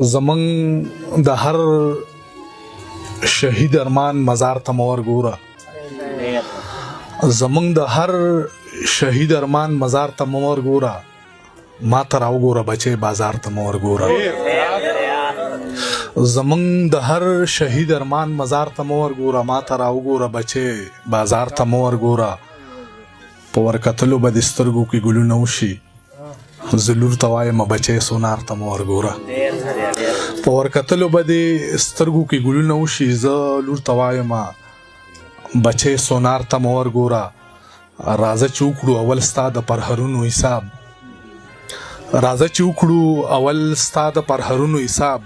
زمنګ د هر شهید ارمان مزار ته مور ګوره زمنګ د هر شهید ارمان مزار ته مور ګوره ما ته راو ګوره بچي بازار ته مور ګوره زمنګ د هر شهید ارمان مزار ته مور ګوره ما ته راو ګوره بچي بازار ته مور ګوره په ورکتلو به د سترګو کې ګلونه وشي زلور توایم بچي سونار ته مور ګوره په ورکتلو به د سترګو کې ګلونه وشي زلور توایم بچي سونار ته مور ګوره راځه چې وکړو اول ستا د پرهرونو حساب راځه چې وکړو اول ستا د پرهرونو حساب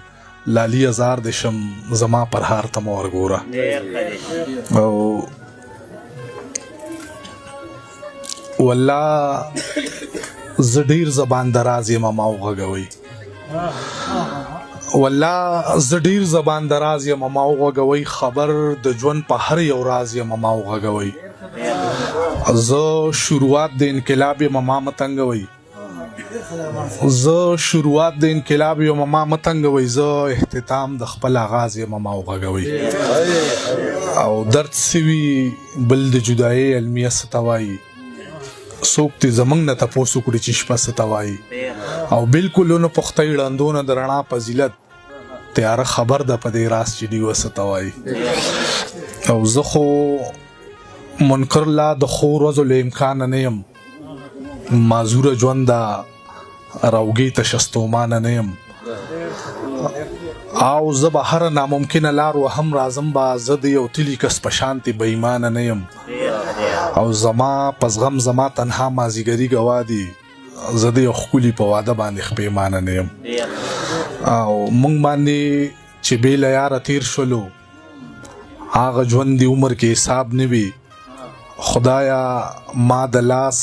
لالی ازار د شم زما پرهار ته مور ګوره او والله زه ډیر زبان دراز یم ما وغږوي والله زه ډیر زبان دراز یم ما وغږوي خبر د ژوند په هر یو راز یم ما وغږوي زه شروعات د انقلاب یم ما متنګوي زه شروعات د انقلاب یم ما متنګوي زه اختتام د خپل آغاز یم ما وغږوي او درد سوي بل د جدایي علمیه ستوي څوک دې زمنګ نه تاسو کړی چې شپه ستوي او بالکل نو پخته وړاندونه درنا فضیلت تیار خبر ده په دې راس چې دی وستوي او زه خو منکر لا د خو ورځو له امکان نه یم معذور ژوند راوګي تشستومان نه یم او زه به هر ناممکنه لار وهم رازم با زه د یو تلی کس په شانتي بې ایمانه نه یم او زما پس غم زما تنها مازیګری گوادي زه د یو ښکلي په واده باندې خپېمانه نه یم او مونږ باندې چې بې له یاره تیر شولو هغه ژوند د عمر کې حساب نه وي خدایا ما د لاس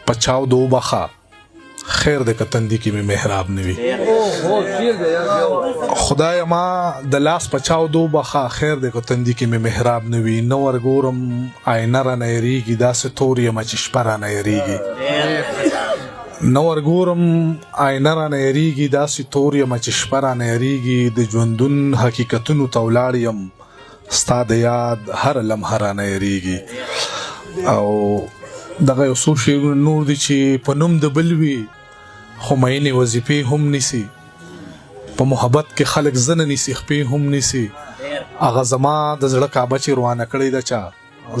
پچاو دو بخا خیر د کتندې کې مې محراب نه وي خدایا ما د لاس پچاو دو بخا خیر د کتندې کې مې محراب نه وي نو ورګورم آینه را نه یریږي داسې تور یم چې شپه را نه یریږي نو ورګورم آینه را نه یریږي داسې تور یم چې شپه را نه یریږي د ژوندون حقیقتونو ته ولاړ یم ستا د یاد هر لمحه را نه یریږي او دغه یو څو شیونه نور دي چې په نوم د بل وي خو مینې وظیفې هم نیسي په محبت کې خلک زنه نیسي خپې هم نیسي هغه زما د زړه کعبه چې روانه کړې ده چا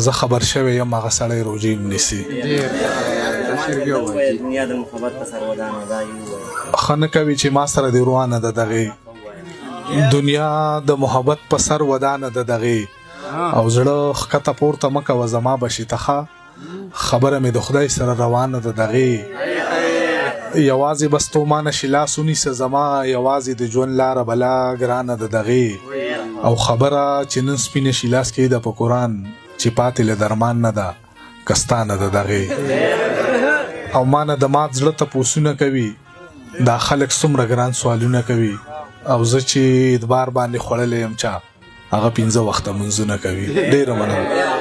زه خبر شوی یم هغه سړی روژې هم نیسي ښه نه کوي چې ما سره دې روانه ده دغې دنیا د محبت په سر ودانه ده دغې او زړه ښکته پورته مه کوه زما بشي ته خبره مې د خدای سره روانه ده دغې یوازې بس تو ما نشي لاس ونیسه زما یوازې د ژوند لاره بلا ګرانه ده دغې او خبره چې نن سپینه شي لاس کې ده په قرآن چې پاتې له درمان نه ده کستانه ده دغې او ما نه د مات زړه تپوسونه کوي دا خلک څومره ګران سوالونه کوي او زه چې ادبار باندې خوړلی یم چا هغه 5 وخته منځونه کوي ډېره مننه